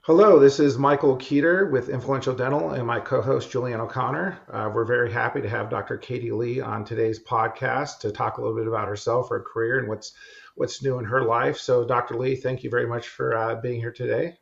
Hello, this is Michael Keeter with Influential Dental and my co-host Julianne O'Connor. We're very happy to have Dr. Katie Lee on today's podcast to talk a little bit about herself, her career, and what's new in her life. So, Dr. Lee, thank you very much for being here today.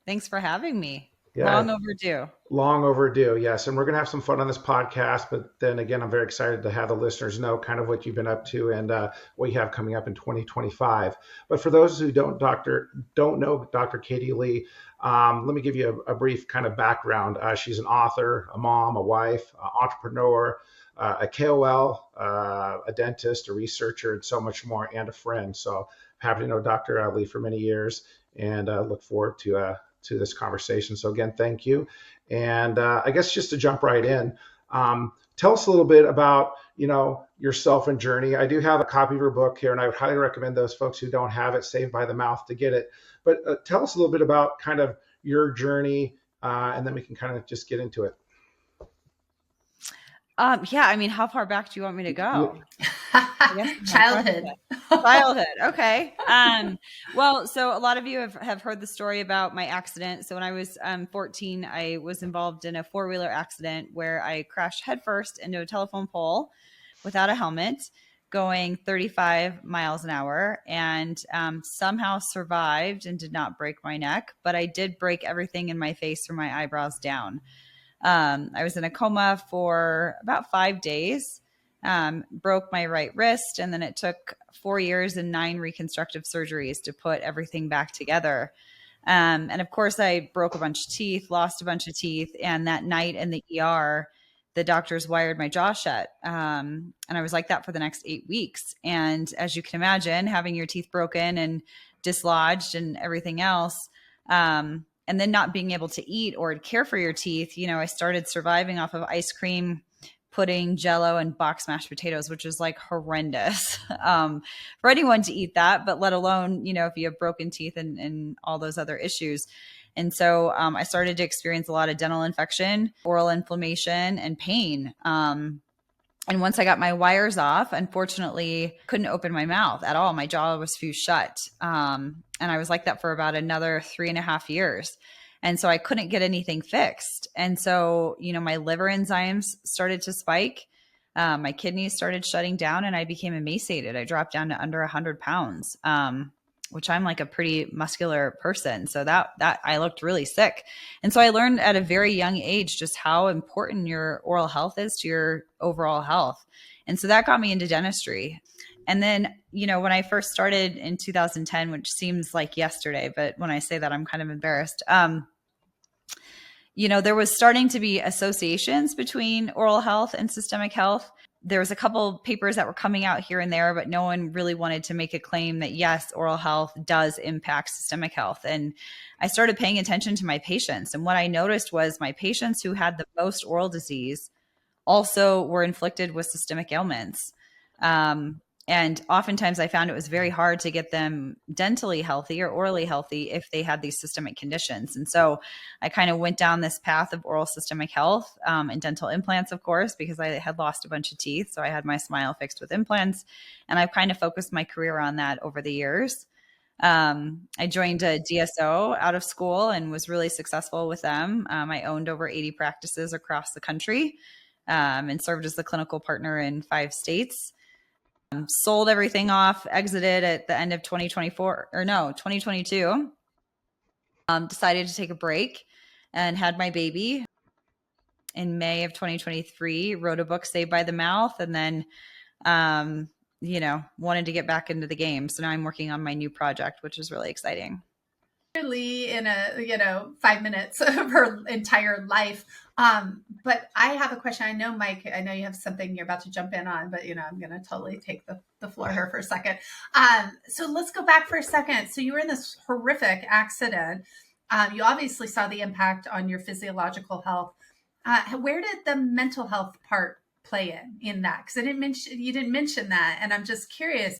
Thanks for having me. Yeah, Long overdue. long overdue, yes. And we're going to have some fun on this podcast. But then again, I'm very excited to have the listeners know kind of what you've been up to and what you have coming up in 2025. But for those who don't know Dr. Katie Lee, let me give you a brief kind of background. She's an author, a mom, a wife, entrepreneur, a KOL, a dentist, a researcher, and so much more, and a friend. So happy to know Dr. Lee for many years and look forward to this conversation. So again, thank you. And I guess just to jump right in, tell us a little bit about, yourself and journey. I do have a copy of your book here, and I would highly recommend those folks who don't have it, Saved by the Mouth, to get it. But tell us a little bit about kind of your journey, and then we can kind of just get into it. Yeah, I mean, how far back do you want me to go? Childhood. Childhood. Okay. Well, so a lot of you have heard the story about my accident. So when I was 14, I was involved in a four-wheeler accident where I crashed headfirst into a telephone pole without a helmet, going 35 miles an hour, and somehow survived and did not break my neck, but I did break everything in my face from my eyebrows down. I was in a coma for about 5 days, broke my right wrist, and then it took 4 years and 9 reconstructive surgeries to put everything back together. And of course, I broke a bunch of teeth, lost a bunch of teeth, and that night in the ER, the doctors wired my jaw shut. And I was like that for the next 8 weeks. And as you can imagine, having your teeth broken and dislodged and everything else, and then not being able to eat or care for your teeth, I started surviving off of ice cream, pudding, Jello, and box mashed potatoes, which is like horrendous for anyone to eat that, but let alone, if you have broken teeth and all those other issues. And so I started to experience a lot of dental infection, oral inflammation, and pain. And once I got my wires off, unfortunately, couldn't open my mouth at all. My jaw was fused shut. And I was like that for about another 3.5 years. And so I couldn't get anything fixed. And so, my liver enzymes started to spike. My kidneys started shutting down and I became emaciated. I dropped down to under 100 pounds, which I'm like a pretty muscular person. So that I looked really sick. And so I learned at a very young age just how important your oral health is to your overall health. And so that got me into dentistry. And then, when I first started in 2010, which seems like yesterday, but when I say that, I'm kind of embarrassed. There was starting to be associations between oral health and systemic health. There was a couple papers that were coming out here and there, but no one really wanted to make a claim that yes, oral health does impact systemic health. And I started paying attention to my patients. And what I noticed was my patients who had the most oral disease also were inflicted with systemic ailments. And oftentimes I found it was very hard to get them dentally healthy or orally healthy if they had these systemic conditions. And so I kind of went down this path of oral systemic health and dental implants, of course, because I had lost a bunch of teeth. So I had my smile fixed with implants. And I've kind of focused my career on that over the years. I joined a DSO out of school and was really successful with them. I owned over 80 practices across the country and served as the clinical partner in 5 states. Sold everything off, exited at the end of 2022. Decided to take a break and had my baby in May of 2023, wrote a book, Saved by the Mouth, and then, wanted to get back into the game. So now I'm working on my new project, which is really exciting. Really in 5 minutes of her entire life. But I have a question. I know, Mike, I know you have something you're about to jump in on, but I'm going to totally take the floor here for a second. So let's go back for a second. So you were in this horrific accident. You obviously saw the impact on your physiological health. Where did the mental health part play in that? Because you didn't mention that. And I'm just curious.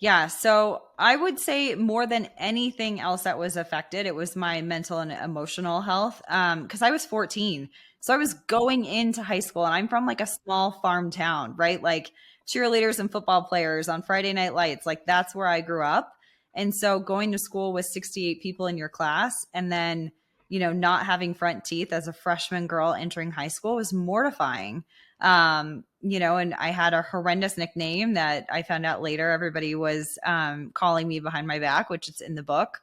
Yeah. So I would say more than anything else that was affected, it was my mental and emotional health. Cause I was 14. So I was going into high school and I'm from like a small farm town, right? Like cheerleaders and football players on Friday Night Lights. Like that's where I grew up. And so going to school with 68 people in your class and then not having front teeth as a freshman girl entering high school was mortifying. And I had a horrendous nickname that I found out later everybody was calling me behind my back, which is in the book.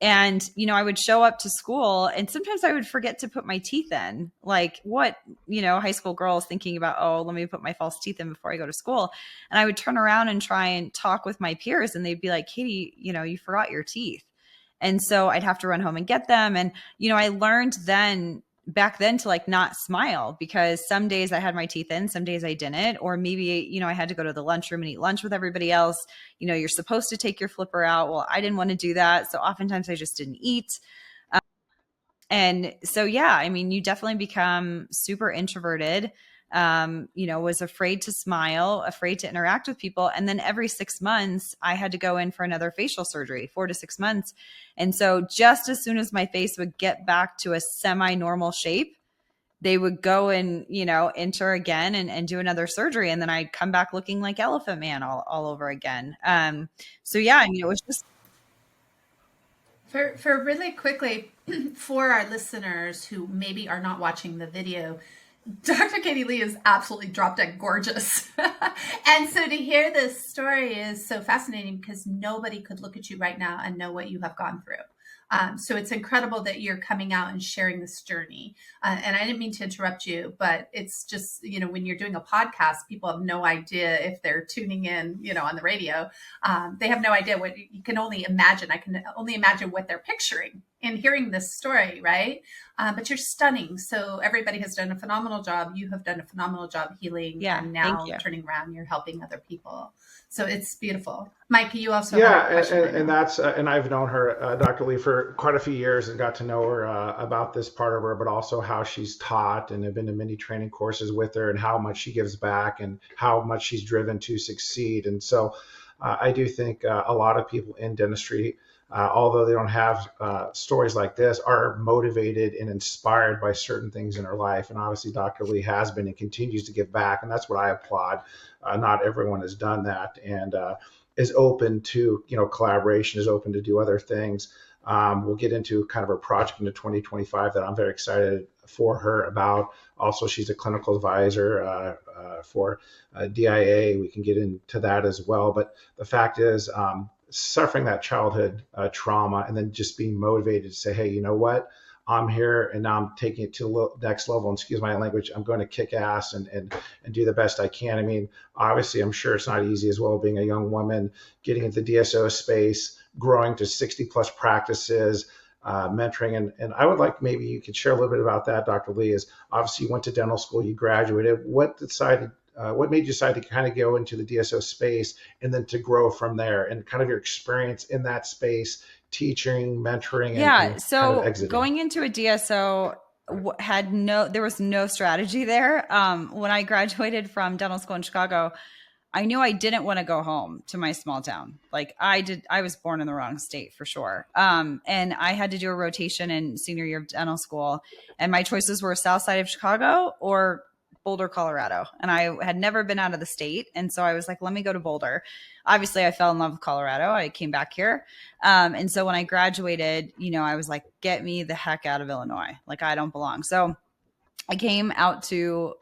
And, I would show up to school and sometimes I would forget to put my teeth in. Like what, high school girls thinking about, oh, let me put my false teeth in before I go to school. And I would turn around and try and talk with my peers and they'd be like, Katie, you forgot your teeth. And so I'd have to run home and get them. And, I learned back then to like not smile because some days I had my teeth in, some days I didn't, or maybe, I had to go to the lunchroom and eat lunch with everybody else. You're supposed to take your flipper out. Well, I didn't want to do that. So oftentimes I just didn't eat. And so, yeah, you definitely become super introverted, was afraid to smile, afraid to interact with people. And then every 6 months I had to go in for another facial surgery, 4 to 6 months. And so just as soon as my face would get back to a semi-normal shape, they would go and, enter again and do another surgery. And then I'd come back looking like Elephant Man all over again. So yeah, it was just. For really quickly, for our listeners who maybe are not watching the video, Dr. Katie Lee is absolutely drop dead gorgeous. And so to hear this story is so fascinating because nobody could look at you right now and know what you have gone through. So it's incredible that you're coming out and sharing this journey. And I didn't mean to interrupt you, but it's just, when you're doing a podcast, people have no idea if they're tuning in, on the radio. They have no idea what you can only imagine. I can only imagine what they're picturing in hearing this story, right? But you're stunning. So everybody has done a phenomenal job. You have done a phenomenal job healing. Yeah, and now turning around, you're helping other people. So it's beautiful. Mike, you also and that's and I've known her, Dr. Lee, for quite a few years and got to know her about this part of her, but also how she's taught and have been to many training courses with her and how much she gives back and how much she's driven to succeed. And so I do think a lot of people in dentistry, although they don't have stories like this, are motivated and inspired by certain things in her life. And obviously Dr. Lee has been and continues to give back. And that's what I applaud. Not everyone has done that and is open to, collaboration, is open to do other things. We'll get into kind of her project into 2025 that I'm very excited for her about. Also, she's a clinical advisor for DIA. We can get into that as well. But the fact is, suffering that childhood trauma and then just being motivated to say, hey, you know what? I'm here and now I'm taking it to the next level. And excuse my language, I'm going to kick ass and do the best I can. Obviously, I'm sure it's not easy as well being a young woman, getting into the DSO space, growing to 60 plus practices, mentoring. And I would like maybe you could share a little bit about that, Dr. Lee, is obviously you went to dental school, you graduated. What made you decide to kind of go into the DSO space and then to grow from there and kind of your experience in that space, teaching, mentoring, and so kind of going into a DSO there was no strategy there. When I graduated from dental school in Chicago, I knew I didn't want to go home to my small town. Like I was born in the wrong state for sure. And I had to do a rotation in senior year of dental school. And my choices were south side of Chicago or Boulder, Colorado. And I had never been out of the state. And so I was like, let me go to Boulder. Obviously I fell in love with Colorado. I came back here. And so when I graduated, I was like, get me the heck out of Illinois. Like I don't belong. So I came out to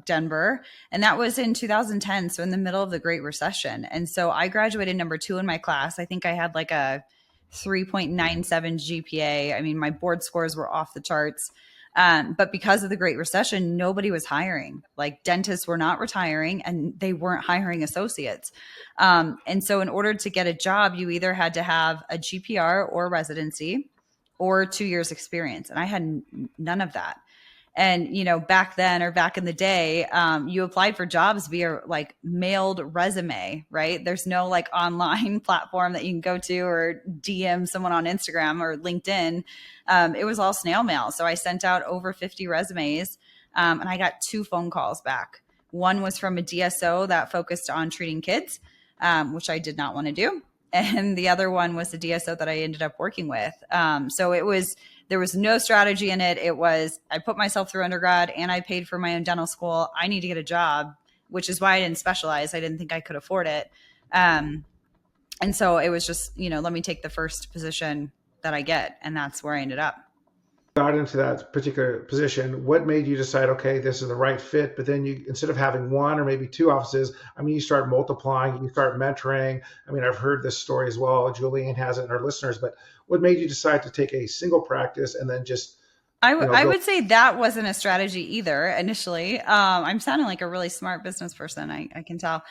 Denver, and that was in 2010. So in the middle of the Great Recession. And so I graduated number 2 in my class. I think I had like a 3.97 GPA. My board scores were off the charts. But because of the Great Recession, nobody was hiring. Like dentists were not retiring and they weren't hiring associates. And so in order to get a job, you either had to have a GPR or residency or 2 years experience. And I had none of that. And, back then or back in the day, you applied for jobs via like mailed resume, right? There's no like online platform that you can go to or DM someone on Instagram or LinkedIn. It was all snail mail. So I sent out over 50 resumes and I got 2 phone calls back. One was from a DSO that focused on treating kids, which I did not want to do. And the other one was the DSO that I ended up working with. So there was no strategy in it. It was, I put myself through undergrad and I paid for my own dental school. I need to get a job, which is why I didn't specialize. I didn't think I could afford it. And so it was just, let me take the first position that I get. And that's where I ended up. Got into that particular position, what made you decide, okay, this is the right fit? But then you, instead of having one or maybe two offices, I mean, you start multiplying, you start mentoring. I mean, I've heard this story as well. Julian has it, and our listeners. But what made you decide to take a single practice and then just, I go? would say that wasn't a strategy either initially. I'm sounding like a really smart business person. I can tell.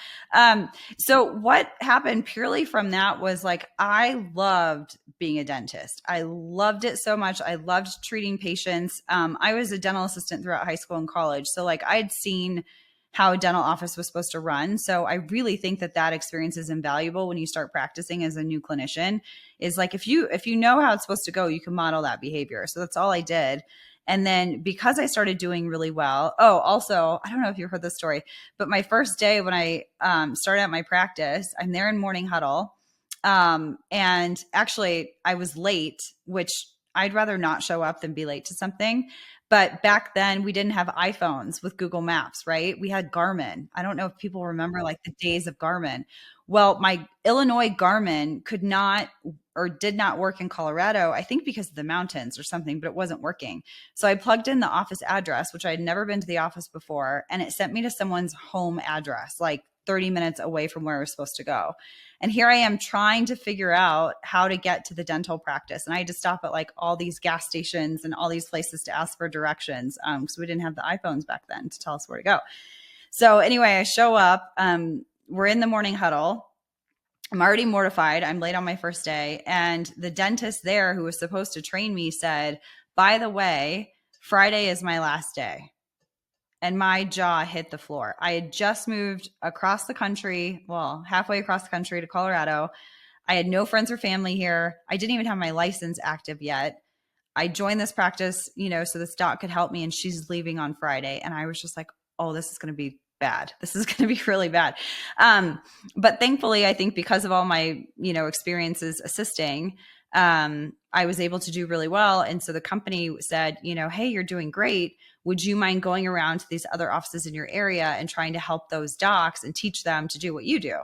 So what happened purely from that was like, I loved being a dentist. I loved it so much. I loved treating patients. I was a dental assistant throughout high school and college. So like I'd seen how a dental office was supposed to run. So I really think that experience is invaluable when you start practicing as a new clinician. Is like if you know how it's supposed to go, you can model that behavior. So that's all I did. And then because I started doing really well, also, I don't know if you heard this story, but my first day when I started at my practice, I'm there in morning huddle. And actually I was late, which I'd rather not show up than be late to something. But back then we didn't have iPhones with Google Maps, right? We had Garmin. I don't know if people remember like the days of Garmin. Well, my Illinois Garmin could not or did not work in Colorado, I think because of the mountains or something, but it wasn't working. So I plugged in the office address, which I had never been to the office before, and it sent me to someone's home address, like 30 minutes away from where I was supposed to go. And here I am trying to figure out how to get to the dental practice. And I had to stop at like all these gas stations and all these places to ask for directions because we didn't have the iPhones back then to tell us where to go. So anyway, I show up. We're in the morning huddle. I'm already mortified. I'm late on my first day. And the dentist there who was supposed to train me said, by the way, Friday is my last day. And my jaw hit the floor. I had just moved across the country, well, halfway across the country to Colorado. I had no friends or family here. I didn't even have my license active yet. I joined this practice, so this doc could help me, and she's leaving on Friday. And I was just like, oh, this is going to be bad. This is going to be really bad. But thankfully, I think because of all my, experiences assisting, I was able to do really well. And so the company said, hey, you're doing great. Would you mind going around to these other offices in your area and trying to help those docs and teach them to do what you do?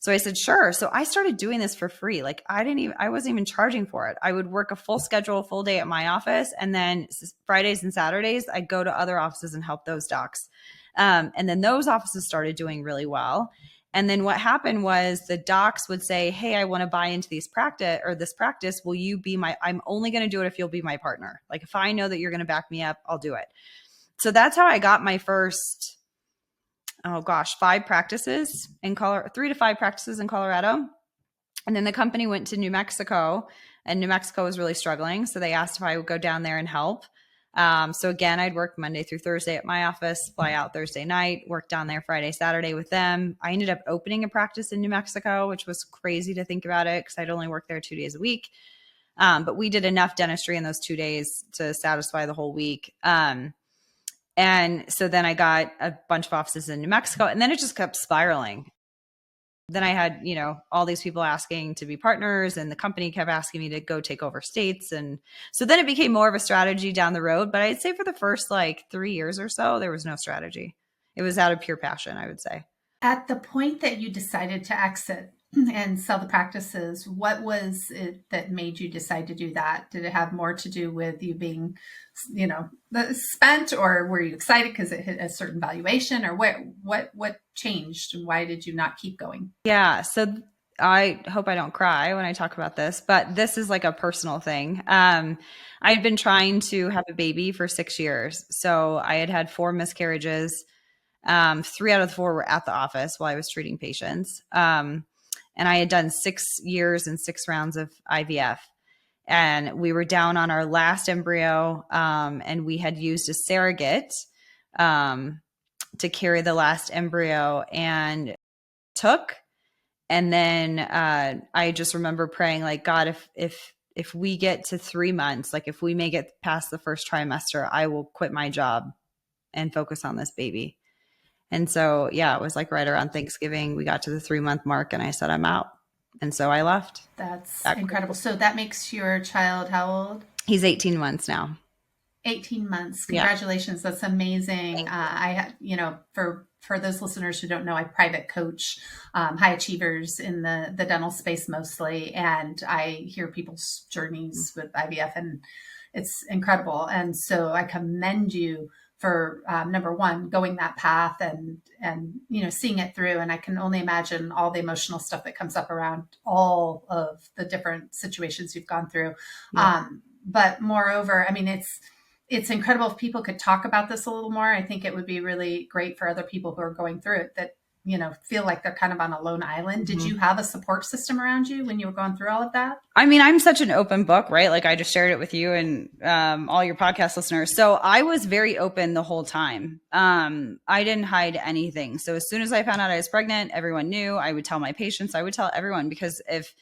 So I said, sure. So I started doing this for free. Like I wasn't even charging for it. I would work a full schedule, full day at my office. And then Fridays and Saturdays, I'd go to other offices and help those docs. And then those offices started doing really well. And then what happened was the docs would say, hey, I want to buy into this practice. Will you be I'm only going to do it if you'll be my partner. Like if I know that you're going to back me up, I'll do it. So that's how I got my first, 5 practices in Colorado, 3 to 5 practices in Colorado. And then the company went to New Mexico, and New Mexico was really struggling. So they asked if I would go down there and help. So again, I'd work Monday through Thursday at my office, fly out Thursday night, work down there Friday, Saturday with them. I ended up opening a practice in New Mexico, which was crazy to think about it because I'd only work there 2 days a week. But we did enough dentistry in those 2 days to satisfy the whole week. And so then I got a bunch of offices in New Mexico, and then it just kept spiraling. Then I had, all these people asking to be partners, and the company kept asking me to go take over states. And so then it became more of a strategy down the road. But I'd say for the first 3 years or so, there was no strategy. It was out of pure passion, I would say. At the point that you decided to exit and sell the practices, what was it that made you decide to do that? Did it have more to do with you being, spent, or were you excited because it hit a certain valuation, or what changed, and why did you not keep going? Yeah. So I hope I don't cry when I talk about this, but this is like a personal thing. I'd been trying to have a baby for 6 years. So I had 4 miscarriages. 3 out of the 4 were at the office while I was treating patients. And I had done 6 years and 6 rounds of IVF. And we were down on our last embryo, and we had used a surrogate to carry the last embryo, and took. And then I just remember praying, like, God, if we get to 3 months, like if we make it past the first trimester, I will quit my job and focus on this baby. And so, yeah, it was like right around Thanksgiving, we got to the 3-month mark, and I said, I'm out. And so I left. That's incredible. So that makes your child how old? He's 18 months now. 18 months. Congratulations. Yeah. That's amazing. For for those listeners who don't know, I private coach high achievers in the dental space mostly. And I hear people's journeys with IVF, and it's incredible. And so I commend you for number one, going that path and, seeing it through. And I can only imagine all the emotional stuff that comes up around all of the different situations you've gone through. Yeah. But moreover, I mean, it's incredible if people could talk about this a little more. I think it would be really great for other people who are going through it that, feel like they're kind of on a lone island. Mm-hmm. Did you have a support system around you when you were going through all of that? I mean, I'm such an open book, right? Like I just shared it with you and all your podcast listeners. So I was very open the whole time. I didn't hide anything. So as soon as I found out I was pregnant, everyone knew. I would tell my patients, I would tell everyone, because if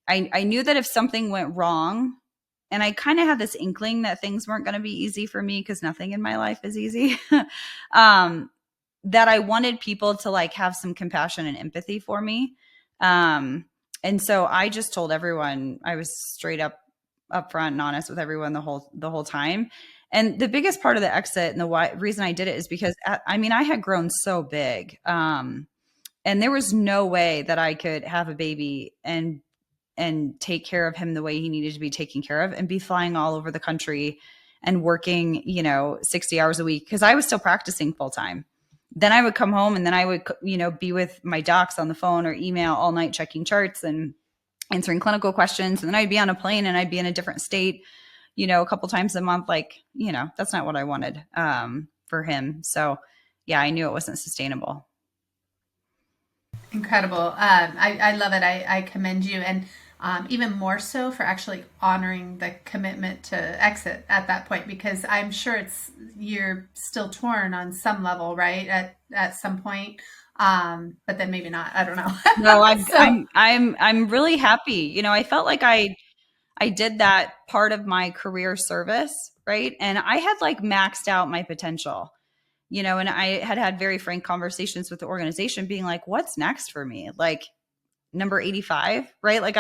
I knew that if something went wrong, and I kind of had this inkling that things weren't going to be easy for me because nothing in my life is easy, that I wanted people to like have some compassion and empathy for me. And so I just told everyone, I was straight up front and honest with everyone the whole time. And the biggest part of the exit and the reason I did it is because I had grown so big. And there was no way that I could have a baby and take care of him the way he needed to be taken care of and be flying all over the country and working, 60 hours a week. Cause I was still practicing full time. Then I would come home and then I would, be with my docs on the phone or email all night, checking charts and answering clinical questions. And then I'd be on a plane and I'd be in a different state, a couple times a month. Like, that's not what I wanted for him. So yeah, I knew it wasn't sustainable. Incredible. I love it. I commend you. And even more so for actually honoring the commitment to exit at that point, because I'm sure you're still torn on some level, right? At some point. But then maybe not, I don't know. No, I'm really happy. I felt like I did that part of my career service, right? And I had like maxed out my potential, and I had very frank conversations with the organization being like, what's next for me? Like, number 85, right? Like,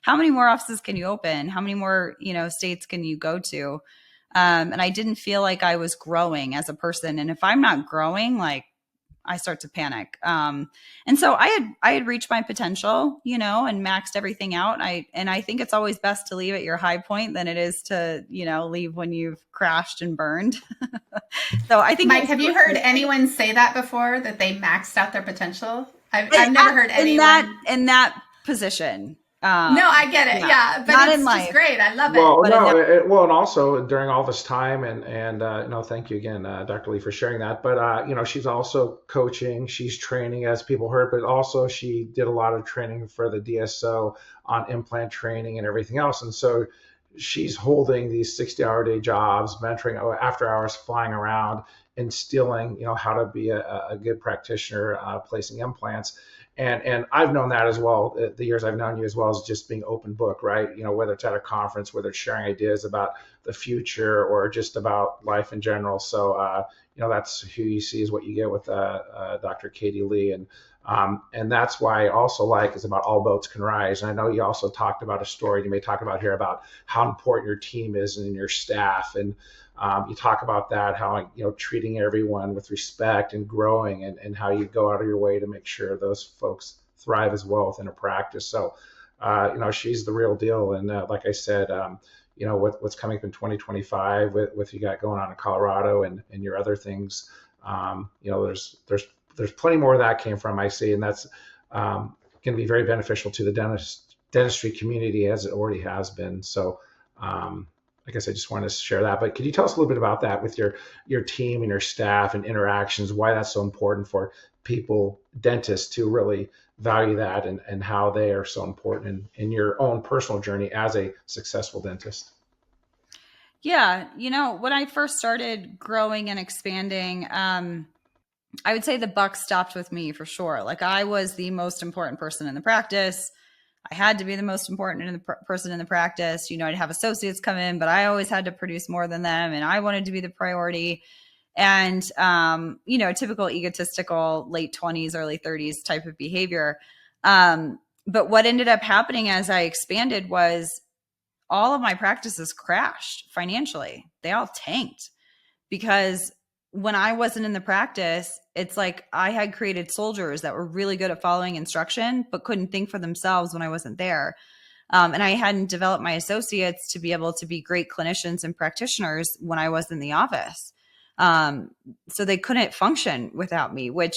how many more offices can you open? How many more, states can you go to? And I didn't feel like I was growing as a person. And if I'm not growing, like I start to panic. And so I had reached my potential, and maxed everything out. And I think it's always best to leave at your high point than it is to, leave when you've crashed and burned. So I think, Mike, have you heard anyone say that before, that they maxed out their potential? I've never heard anyone in that position. No, I get it. Yeah, but not it's just great. I love it. Well, and also during all this time, and thank you again, Dr. Lee, for sharing that. But she's also coaching, she's training, as people heard, but also she did a lot of training for the DSO on implant training and everything else, and so she's holding these 60-hour day jobs, mentoring after hours, flying around, instilling, how to be a good practitioner, placing implants. And I've known that as well. The years I've known you as well, as just being open book, right? Whether it's at a conference, whether it's sharing ideas about the future or just about life in general. So, that's who you see is what you get with Dr. Katie Lee. And that's why I also like is about all boats can rise. And I know you also talked about a story you may talk about here about how important your team is and your staff. And you talk about that, how, treating everyone with respect and growing and how you go out of your way to make sure those folks thrive as well within a practice. So, she's the real deal. And like I said, what's coming up in 2025 with you got going on in Colorado and your other things, there's plenty more of that came from, I see, and that's going to be very beneficial to the dentistry community as it already has been. So I guess I just wanted to share that. But could you tell us a little bit about that with your team and your staff and interactions, why that's so important for people, dentists, to really value that and how they are so important in your own personal journey as a successful dentist? Yeah. When I first started growing and expanding, I would say the buck stopped with me for sure. Like I was the most important person in the practice. I had to be the most important person in the practice. I'd have associates come in, but I always had to produce more than them. And I wanted to be the priority. And, typical egotistical late 20s, early 30s type of behavior. But what ended up happening as I expanded was all of my practices crashed financially. They all tanked because when I wasn't in the practice, it's like I had created soldiers that were really good at following instruction, but couldn't think for themselves when I wasn't there. And I hadn't developed my associates to be able to be great clinicians and practitioners when I was in the office. So they couldn't function without me, which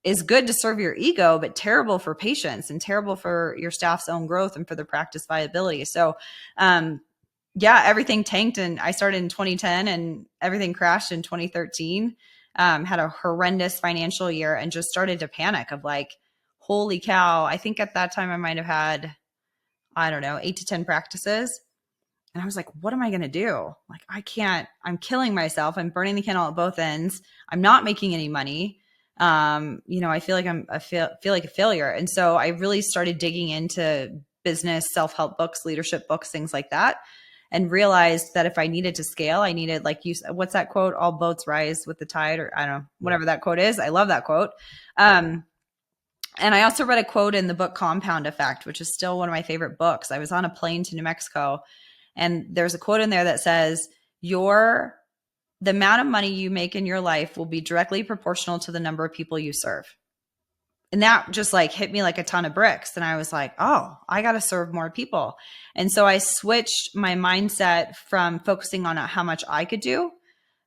is good to serve your ego, but terrible for patients and terrible for your staff's own growth and for the practice viability. So, yeah, everything tanked, and I started in 2010 and everything crashed in 2013. Had a horrendous financial year and just started to panic of like, holy cow. I think at that time I might have had, I don't know, 8 to 10 practices. And I was like, what am I going to do? Like, I can't, I'm killing myself. I'm burning the candle at both ends. I'm not making any money. I feel like I feel like a failure. And so I really started digging into business, self-help books, leadership books, things like that, and realized that if I needed to scale, I needed, like you said, what's that quote? All boats rise with the tide, or I don't know, whatever that quote is. I love that quote. And I also read a quote in the book Compound Effect, which is still one of my favorite books. I was on a plane to New Mexico, and there's a quote in there that says, the amount of money you make in your life will be directly proportional to the number of people you serve. And that just like hit me like a ton of bricks. And I was like, oh, I got to serve more people. And so I switched my mindset from focusing on how much I could do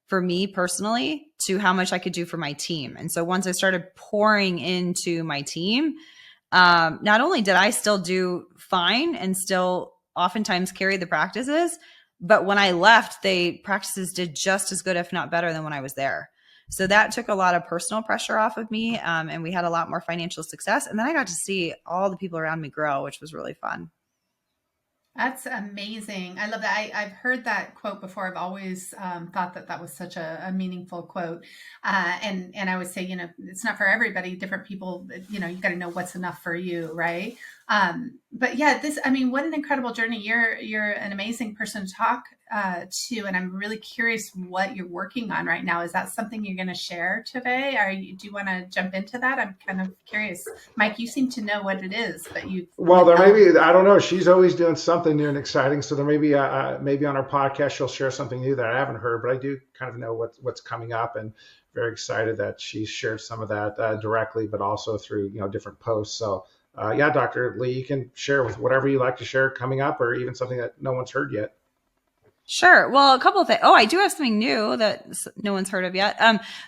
for me personally to how much I could do for my team. And so once I started pouring into my team, not only did I still do fine and still oftentimes carry the practices, but when I left, practices did just as good, if not better, than when I was there. So that took a lot of personal pressure off of me, and we had a lot more financial success. And then I got to see all the people around me grow, which was really fun. That's amazing. I love that. I've heard that quote before. I've always thought that was such a meaningful quote. And I would say, it's not for everybody. Different people, you got to know what's enough for you, right? But yeah, what an incredible journey. You're an amazing person to talk to, and I'm really curious what you're working on right now. Is that something you're going to share today? Do you want to jump into that? I'm kind of curious. Mike, you seem to know what it is, but there may be, I don't know. She's always doing something new and exciting. So there may be, maybe on our podcast, she'll share something new that I haven't heard, but I do kind of know what's coming up, and very excited that she shared some of that directly, but also through, different posts. So yeah, Dr. Lee, you can share with whatever you like to share coming up, or even something that no one's heard yet. Sure. Well, a couple of things. Oh, I do have something new that no one's heard of yet.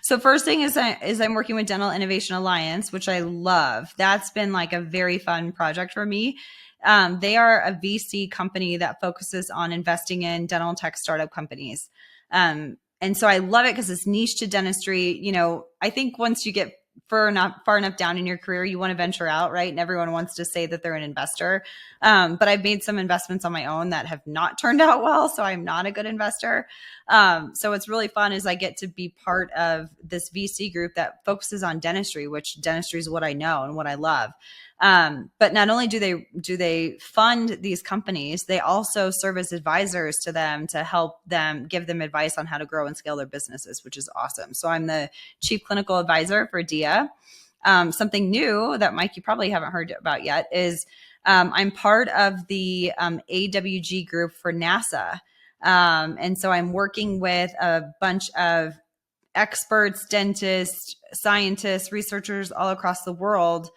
So first thing is I'm working with Dental Innovation Alliance, which I love. That's been like a very fun project for me. They are a VC company that focuses on investing in dental tech startup companies. And so I love it because it's niche to dentistry. I think once you get far enough down in your career, you want to venture out, right? And everyone wants to say that they're an investor. But I've made some investments on my own that have not turned out well, so I'm not a good investor. So what's really fun is I get to be part of this VC group that focuses on dentistry, which dentistry is what I know and what I love. But not only do they fund these companies, they also serve as advisors to them to help them, give them advice on how to grow and scale their businesses, which is awesome. So I'm the chief clinical advisor for DIA. Something new that, Mike, you probably haven't heard about yet is I'm part of the AWG group for NASA. And so I'm working with a bunch of experts, dentists, scientists, researchers all across the world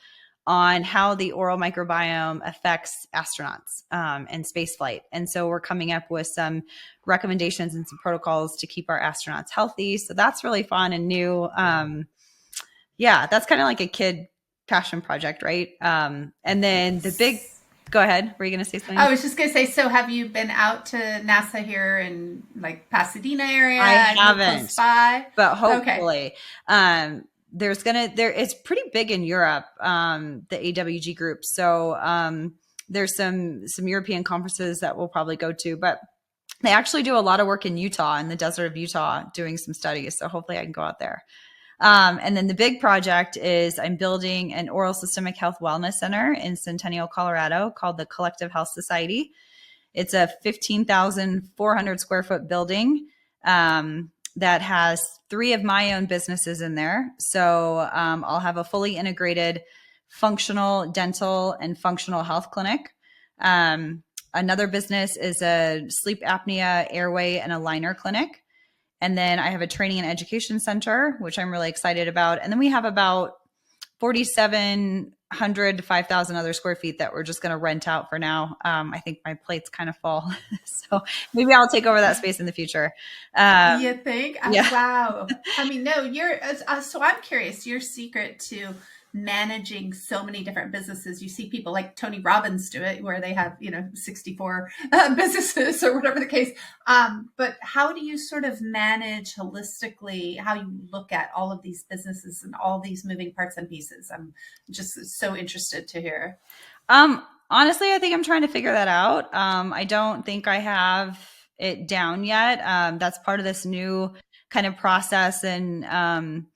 on how the oral microbiome affects astronauts and space flight. And so we're coming up with some recommendations and some protocols to keep our astronauts healthy. So that's really fun and new. Yeah, that's kind of like a kid passion project, right? And then go ahead. Were you going to say something? I was just going to say, so have you been out to NASA here in like Pasadena area? I haven't, but hopefully. Okay. It's pretty big in Europe, the AWG group. So there's some European conferences that we'll probably go to, but they actually do a lot of work in Utah, in the desert of Utah, doing some studies. So hopefully I can go out there. And then the big project is I'm building an oral systemic health wellness center in Centennial, Colorado, called the Collective Health Society. It's a 15,400 square foot building that has 3 of my own businesses in there. So I'll have a fully integrated functional dental and functional health clinic. Another business is a sleep apnea, airway, and aligner clinic. And then I have a training and education center, which I'm really excited about. And then we have about 4,700 to 5,000 other square feet that we're just going to rent out for now. I think my plate's kind of full. So maybe I'll take over that space in the future. You think? Yeah. Wow. I mean, no, so I'm curious, your secret to managing so many different businesses. You see people like Tony Robbins do it, where they have, 64 businesses or whatever the case. But how do you sort of manage holistically how you look at all of these businesses and all these moving parts and pieces? I'm just so interested to hear. Honestly, I think I'm trying to figure that out. I don't think I have it down yet. That's part of this new kind of process and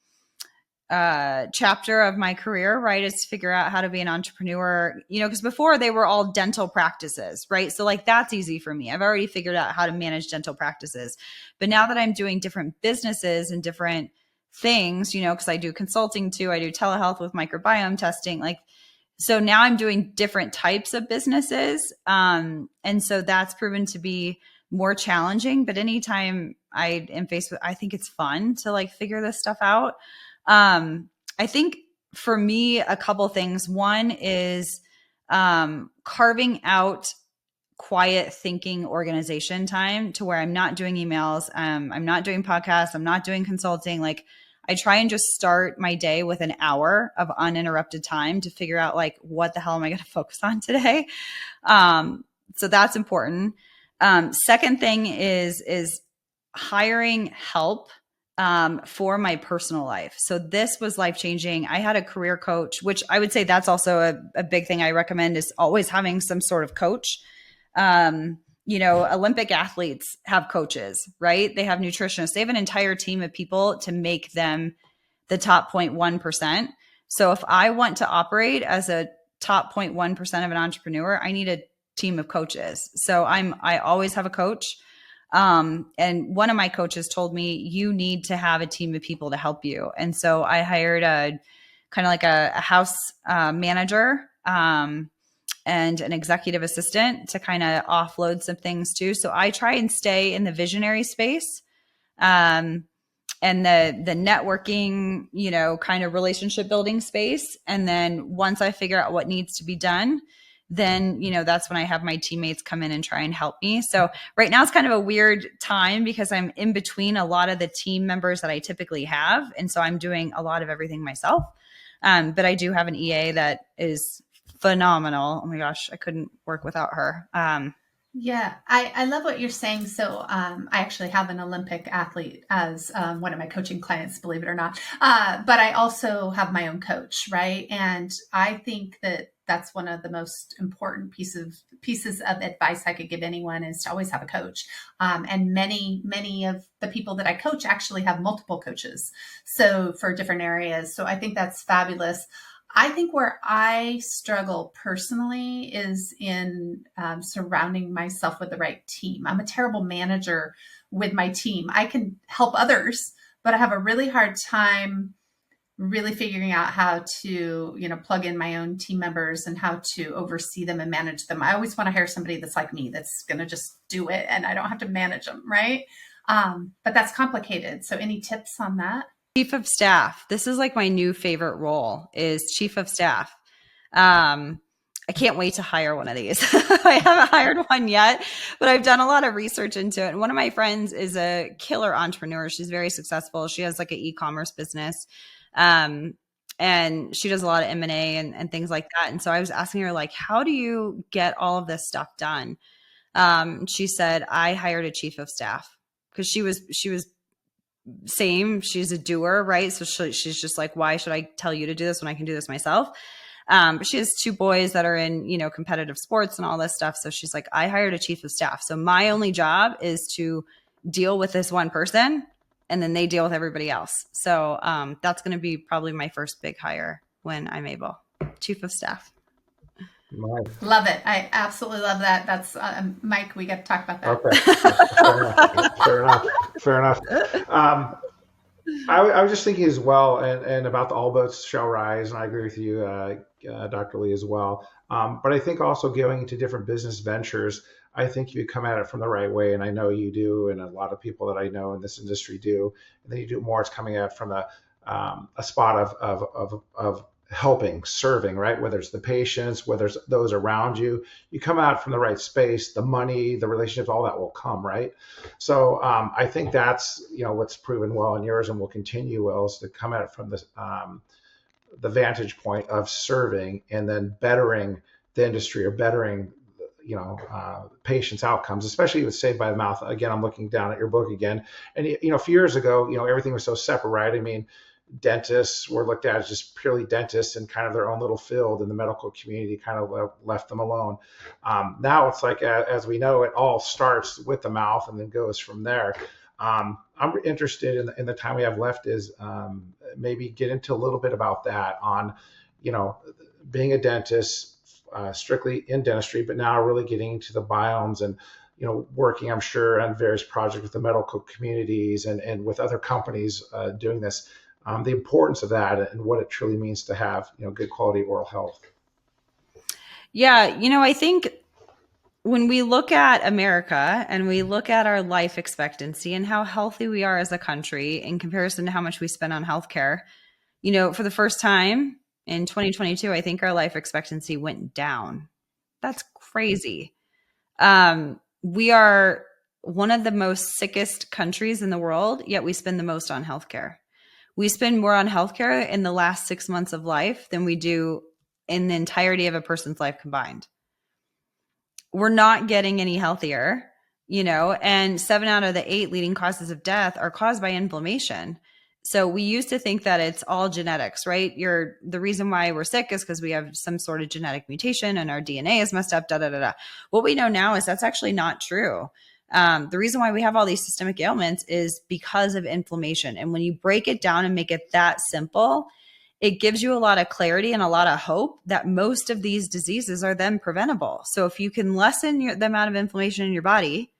chapter of my career, right, is to figure out how to be an entrepreneur, because before they were all dental practices, right? So like that's easy for me. I've already figured out how to manage dental practices. But now that I'm doing different businesses and different things, because I do consulting too, I do telehealth with microbiome testing, so now I'm doing different types of businesses. And so that's proven to be more challenging. But anytime I am faced with, I think it's fun to figure this stuff out. I think for me, a couple things. One is carving out quiet thinking organization time to where I'm not doing emails. I'm not doing podcasts. I'm not doing consulting. I try and just start my day with an hour of uninterrupted time to figure out what the hell am I going to focus on today? So that's important. Second thing is hiring help for my personal life. So this was life-changing. I had a career coach, which I would say that's also a big thing I recommend, is always having some sort of coach. Olympic athletes have coaches, right? They have nutritionists. They have an entire team of people to make them the top 0.1%. So if I want to operate as a top 0.1% of an entrepreneur, I need a team of coaches. So I always have a coach. And one of my coaches told me, you need to have a team of people to help you. And so I hired a kind of like a house manager and an executive assistant to kind of offload some things too. So I try and stay in the visionary space and the networking, kind of relationship building space. And then once I figure out what needs to be done, then, that's when I have my teammates come in and try and help me. So right now it's kind of a weird time because I'm in between a lot of the team members that I typically have. And so I'm doing a lot of everything myself. But I do have an EA that is phenomenal. Oh my gosh, I couldn't work without her. Yeah, I love what you're saying. So I actually have an Olympic athlete as one of my coaching clients, believe it or not. But I also have my own coach, right? And I think that that's one of the most important pieces of advice I could give anyone, is to always have a coach. And many of the people that I coach actually have multiple coaches, so for different areas. So I think that's fabulous. I think where I struggle personally is in surrounding myself with the right team. I'm a terrible manager with my team. I can help others, but I have a really hard time really figuring out how to, plug in my own team members and how to oversee them and manage them. I always want to hire somebody that's like me, that's going to just do it and I don't have to manage them, right? But that's complicated. So any tips on that? Chief of staff. This is my new favorite role, is chief of staff. I can't wait to hire one of these. I haven't hired one yet, but I've done a lot of research into it. And one of my friends is a killer entrepreneur. She's very successful. She has an e-commerce business. And she does a lot of M&A and things like that. And so I was asking her, how do you get all of this stuff done? She said, I hired a chief of staff, because she was same. She's a doer, right? So she's just why should I tell you to do this when I can do this myself? But she has two boys that are in, competitive sports and all this stuff. So she's like, I hired a chief of staff. So my only job is to deal with this one person, and then they deal with everybody else. So that's going to be probably my first big hire when I'm able. Chief of staff. Nice. Love it. I absolutely love that. That's Mike, we got to talk about that. Okay. Fair enough. I was just thinking as well, and about the all boats shall rise, and I agree with you, Dr. Lee, as well. But I think also going into different business ventures, I think if you come at it from the right way, and I know you do, and a lot of people that I know in this industry do, and then you do more, it's coming at it from a spot of helping, serving, right? Whether it's the patients, whether it's those around you, you come out from the right space, the money, the relationships, all that will come, right? So I think that's, what's proven well in yours and will continue well, is to come at it from the vantage point of serving and then bettering the industry, or bettering patients' outcomes, especially with Saved by the Mouth. Again, I'm looking down at your book again, and a few years ago, everything was so separate, right? I mean, dentists were looked at as just purely dentists in kind of their own little field, and the medical community kind of left them alone. Now it's like, as we know, it all starts with the mouth and then goes from there. I'm interested in the time we have left is maybe get into a little bit about that on, being a dentist, strictly in dentistry, but now really getting into the biomes and, working, I'm sure, on various projects with the medical communities and with other companies doing this. The importance of that and what it truly means to have, good quality oral health. Yeah. I think when we look at America and we look at our life expectancy and how healthy we are as a country in comparison to how much we spend on healthcare, for the first time in 2022, I think our life expectancy went down. That's crazy. We are one of the most sickest countries in the world, yet we spend the most on healthcare. We spend more on healthcare in the last 6 months of life than we do in the entirety of a person's life combined. We're not getting any healthier, and 7 out of the 8 leading causes of death are caused by inflammation. So we used to think that it's all genetics, right? The reason why we're sick is because we have some sort of genetic mutation and our DNA is messed up, What we know now is that's actually not true. The reason why we have all these systemic ailments is because of inflammation. And when you break it down and make it that simple, it gives you a lot of clarity and a lot of hope that most of these diseases are then preventable. So if you can lessen the amount of inflammation in your body,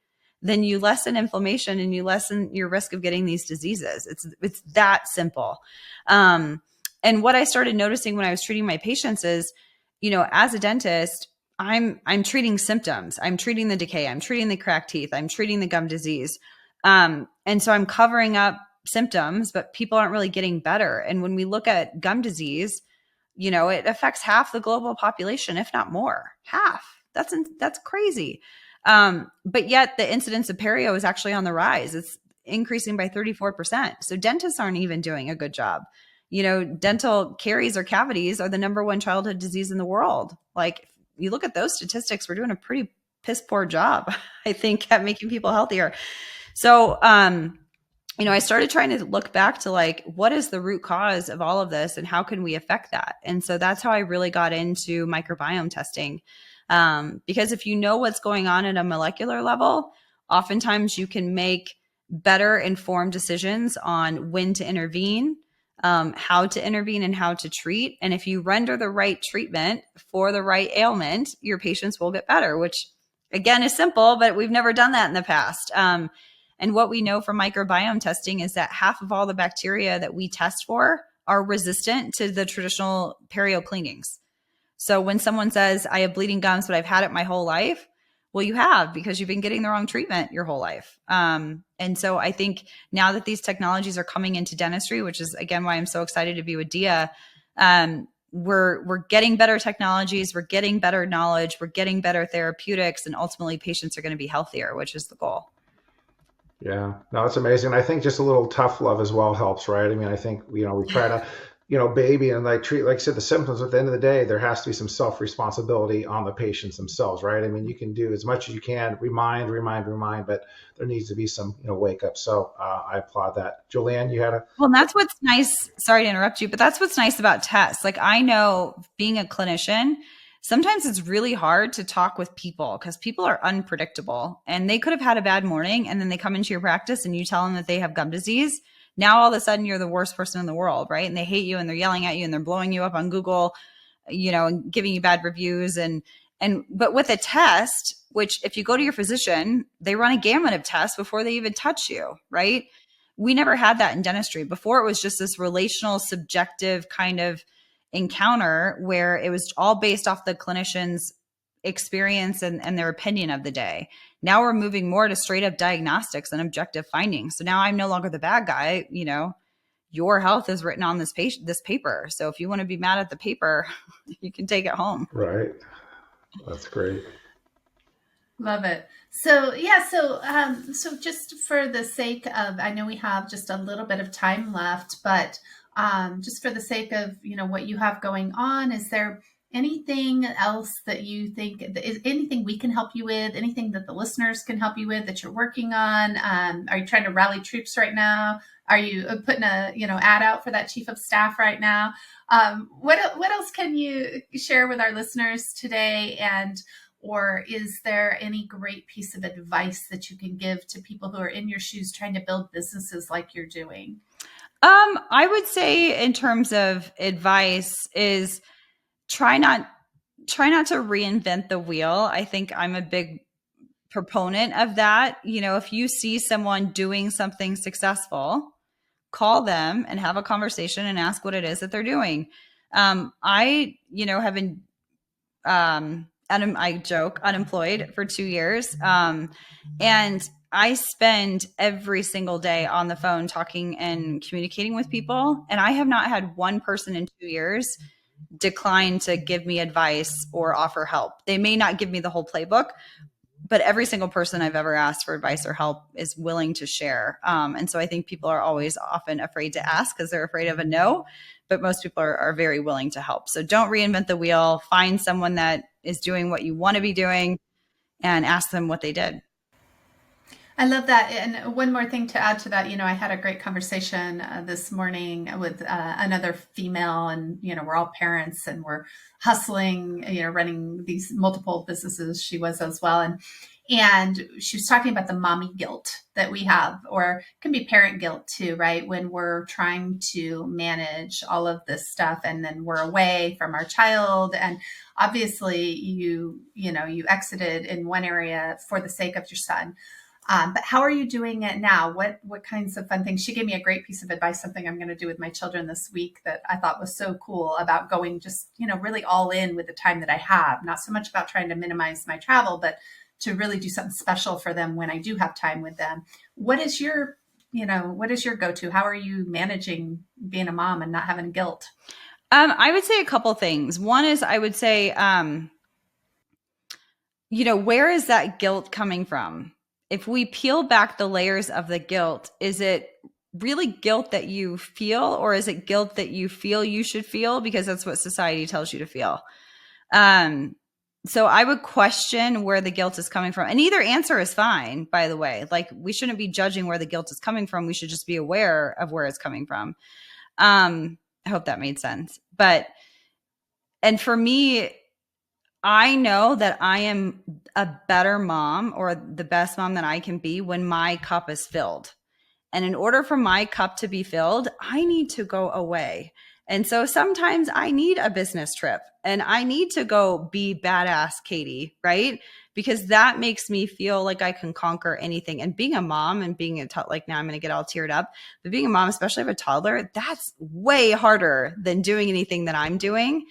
then you lessen inflammation and you lessen your risk of getting these diseases. It's that simple. And what I started noticing when I was treating my patients is, as a dentist, I'm treating symptoms. I'm treating the decay. I'm treating the cracked teeth. I'm treating the gum disease. And so I'm covering up symptoms, but people aren't really getting better. And when we look at gum disease, it affects half the global population, if not more. Half. That's crazy. But yet the incidence of perio is actually on the rise. It's increasing by 34%. So dentists aren't even doing a good job. Dental caries or cavities are the #1 childhood disease in the world. Like, you look at those statistics, we're doing a pretty piss poor job, I think, at making people healthier. So, I started trying to look back to what is the root cause of all of this and how can we affect that? And so that's how I really got into microbiome testing. Because if you know what's going on at a molecular level, oftentimes you can make better informed decisions on when to intervene, how to intervene, and how to treat. And if you render the right treatment for the right ailment, your patients will get better, which again is simple, but we've never done that in the past. And what we know from microbiome testing is that half of all the bacteria that we test for are resistant to the traditional perio cleanings. So when someone says, I have bleeding gums, but I've had it my whole life, well, you have, because you've been getting the wrong treatment your whole life. And so I think now that these technologies are coming into dentistry, which is, again, why I'm so excited to be with Dia, we're getting better technologies, we're getting better knowledge, we're getting better therapeutics, and ultimately patients are going to be healthier, which is the goal. Yeah, no, it's amazing. I think just a little tough love as well helps, right? I mean, I think, we try to, baby and treat, like I said, the symptoms. At the end of the day, there has to be some self-responsibility on the patients themselves, right? I mean, you can do as much as you can, remind, but there needs to be some, wake up. So I applaud that. Julianne, you had a... Well, and that's what's nice. Sorry to interrupt you, but that's what's nice about tests. I know, being a clinician, sometimes it's really hard to talk with people because people are unpredictable and they could have had a bad morning and then they come into your practice and you tell them that they have gum disease. Now, all of a sudden you're the worst person in the world, right? And they hate you and they're yelling at you and they're blowing you up on Google, and giving you bad reviews. But with a test, which if you go to your physician, they run a gamut of tests before they even touch you, right? We never had that in dentistry. Before, it was just this relational, subjective kind of encounter where it was all based off the clinician's experience and their opinion of the day. Now we're moving more to straight up diagnostics and objective findings. So now I'm no longer the bad guy. Your health is written on this paper. So if you want to be mad at the paper, you can take it home. Right. That's great. Love it. So yeah, so just for the sake of, I know we have just a little bit of time left, but just for the sake of what you have going on, is there anything else that you think, is anything we can help you with, anything that the listeners can help you with that you're working on? Are you trying to rally troops right now? Are you putting a ad out for that chief of staff right now? What else can you share with our listeners today? Or is there any great piece of advice that you can give to people who are in your shoes trying to build businesses like you're doing? I would say in terms of advice is try not to reinvent the wheel. I think I'm a big proponent of that. If you see someone doing something successful, call them and have a conversation and ask what it is that they're doing. I have been, I joke, unemployed for 2 years. And I spend every single day on the phone talking and communicating with people. And I have not had one person in 2 years decline to give me advice or offer help. They may not give me the whole playbook, but every single person I've ever asked for advice or help is willing to share. And so I think people are always often afraid to ask because they're afraid of a no, but most people are very willing to help. So don't reinvent the wheel. Find someone that is doing what you want to be doing and ask them what they did. I love that. And one more thing to add to that, I had a great conversation this morning with another female, and, we're all parents and we're hustling, running these multiple businesses. She was as well. And she was talking about the mommy guilt that we have, or it can be parent guilt too, right? When we're trying to manage all of this stuff and then we're away from our child. And obviously you exited in one area for the sake of your son. But how are you doing it now? What kinds of fun things? She gave me a great piece of advice, something I'm going to do with my children this week that I thought was so cool, about going just, really all in with the time that I have. Not so much about trying to minimize my travel, but to really do something special for them when I do have time with them. What is your go-to? How are you managing being a mom and not having guilt? I would say a couple things. One is I would say, where is that guilt coming from? If we peel back the layers of the guilt, is it really guilt that you feel, or is it guilt that you feel you should feel because that's what society tells you to feel? So I would question where the guilt is coming from. And either answer is fine, by the way. Like, we shouldn't be judging where the guilt is coming from. We should just be aware of where it's coming from. I hope that made sense. And for me, I know that I am a better mom, or the best mom that I can be, when my cup is filled. And in order for my cup to be filled, I need to go away. And so sometimes I need a business trip and I need to go be badass Katie, right? Because that makes me feel like I can conquer anything. And being a mom and being like, now I'm going to get all teared up, but being a mom, especially of a toddler, that's way harder than doing anything that I'm doing.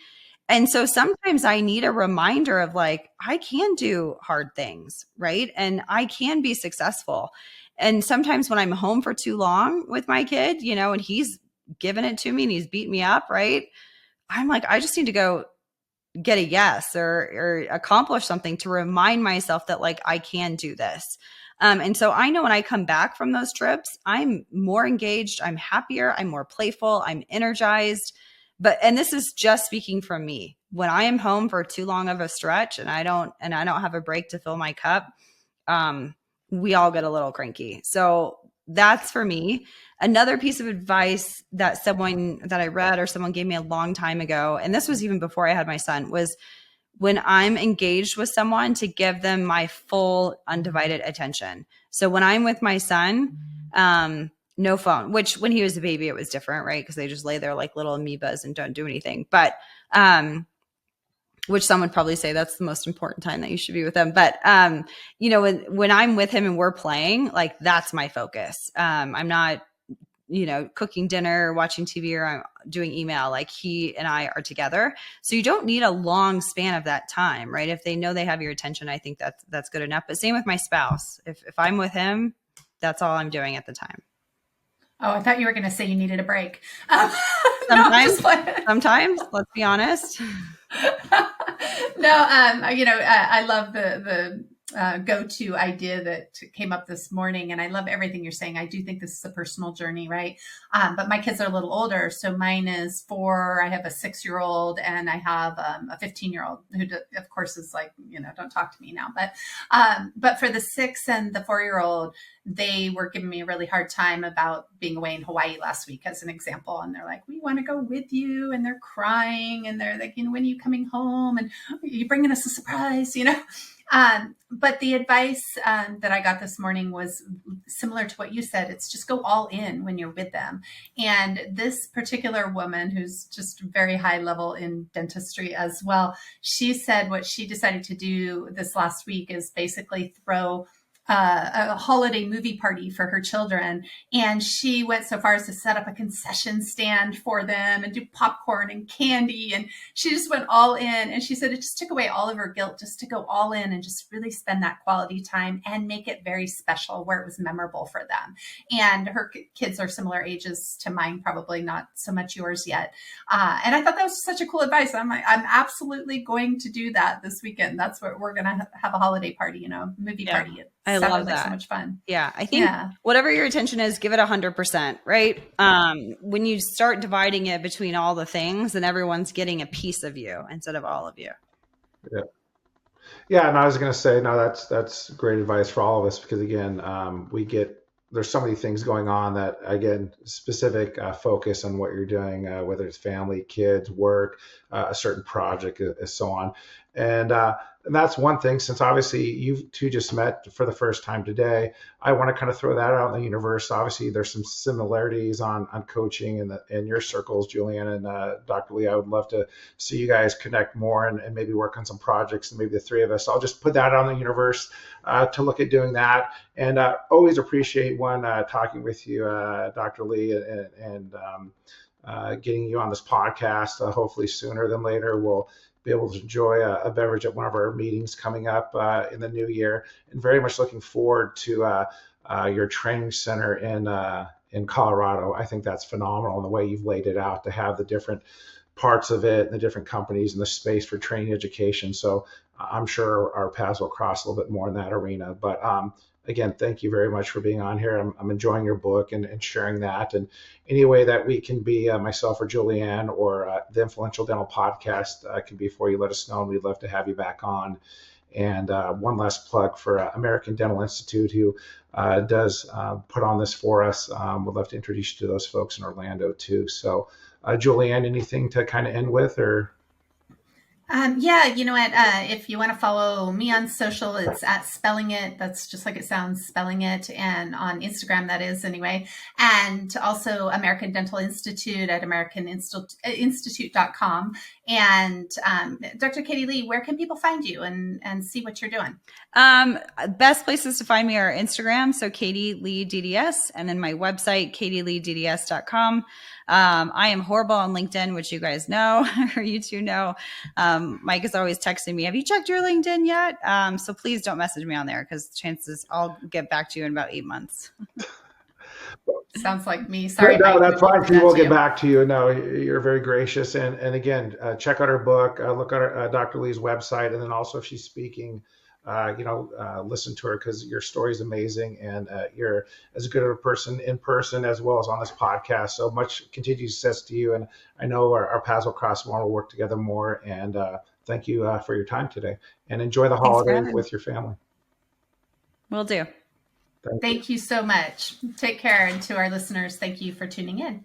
And so sometimes I need a reminder of, like, I can do hard things, right? And I can be successful. And sometimes when I'm home for too long with my kid, and he's given it to me and he's beat me up, right? I'm like, I just need to go get a yes or accomplish something to remind myself that, like, I can do this. And so I know when I come back from those trips, I'm more engaged, I'm happier, I'm more playful, I'm energized. And this is just speaking from me. When I am home for too long of a stretch and I don't have a break to fill my cup, we all get a little cranky. So that's for me. Another piece of advice that I read or someone gave me a long time ago, and this was even before I had my son, was when I'm engaged with someone, to give them my full undivided attention. So when I'm with my son, no phone, which when he was a baby, it was different, right? Because they just lay there like little amoebas and don't do anything. But which some would probably say that's the most important time that you should be with them. But when I'm with him and we're playing, like, that's my focus. I'm not cooking dinner, or watching TV, or I'm doing email, like he and I are together. So you don't need a long span of that time, right? If they know they have your attention, I think that's good enough. But same with my spouse. If I'm with him, that's all I'm doing at the time. Oh, I thought you were going to say you needed a break. Sometimes, let's be honest. I love the go-to idea that came up this morning, and I love everything you're saying. I do think this is a personal journey, right? But my kids are a little older, so mine is 4. I have a 6-year-old, and I have a 15-year-old who, of course, is like, don't talk to me now. But for the 6 and the 4-year-old, they were giving me a really hard time about being away in Hawaii last week, as an example. And they're like, we want to go with you. And they're crying. And they're like, when are you coming home? And are you bringing us a surprise? But the advice that I got this morning was similar to what you said. It's just go all in when you're with them. And this particular woman, who's just very high level in dentistry as well, she said what she decided to do this last week is basically throw a holiday movie party for her children. And she went so far as to set up a concession stand for them and do popcorn and candy. And she just went all in. And she said it just took away all of her guilt just to go all in and just really spend that quality time and make it very special where it was memorable for them. And her kids are similar ages to mine, probably not so much yours yet. And I thought that was such a cool advice. I'm like, I'm absolutely going to do that this weekend. That's what we're going to have a holiday party, movie party. I love that. So much fun. Yeah. I think whatever your attention is, give it 100%, right? When you start dividing it between all the things, then everyone's getting a piece of you instead of all of you. Yeah. Yeah. And I was going to say, no, that's great advice for all of us, because again, there's so many things going on that, again, specific focus on what you're doing, whether it's family, kids, work, a certain project, and so on. And that's one thing, since obviously you two just met for the first time today, I want to kind of throw that out in the universe. Obviously, there's some similarities on coaching in your circles, Julianne and Dr. Lee. I would love to see you guys connect more and maybe work on some projects, and maybe the three of us. I'll just put that out in the universe to look at doing that. And always appreciate talking with you, Dr. Lee, and getting you on this podcast. Hopefully sooner than later, we'll be able to enjoy a beverage at one of our meetings coming up in the new year, and very much looking forward to your training center in Colorado. I think that's phenomenal, in the way you've laid it out, to have the different parts of it and the different companies and the space for training education. So I'm sure our paths will cross a little bit more in that arena. But again, thank you very much for being on here. I'm enjoying your book and sharing that. And any way that we can be, myself or Julianne or the Influential Dental Podcast can be for you, let us know. And we'd love to have you back on. And one last plug for American Dental Institute, who does put on this for us. We'd love to introduce you to those folks in Orlando too. So Julianne, anything to kind of end with, or? You know what? If you want to follow me on social, it's at Spelling It. That's just like it sounds, Spelling It. And on Instagram, that is anyway. And also American Dental Institute at americaninstitute.com. And Dr. Katie Lee, where can people find you and see what you're doing? Best places to find me are Instagram. So Katie Lee DDS, and then my website, katieleedds.com. I am horrible on LinkedIn, which you guys know, or you two know. Mike is always texting me, have you checked your LinkedIn yet? So please don't message me on there, because chances I'll get back to you in about 8 months. Sounds like me. Sorry. No, that's fine. We will get back to you. No, you're very gracious. And again, check out her book, look at Dr. Lee's website, and then also if she's speaking, listen to her, because your story is amazing, and you're as good of a person in person as well as on this podcast. So much continued success to you, and I know our paths will cross more. We'll work together more. And thank you for your time today, and enjoy the holiday with your family. Will do. Thank you so much. Take care, and to our listeners, thank you for tuning in.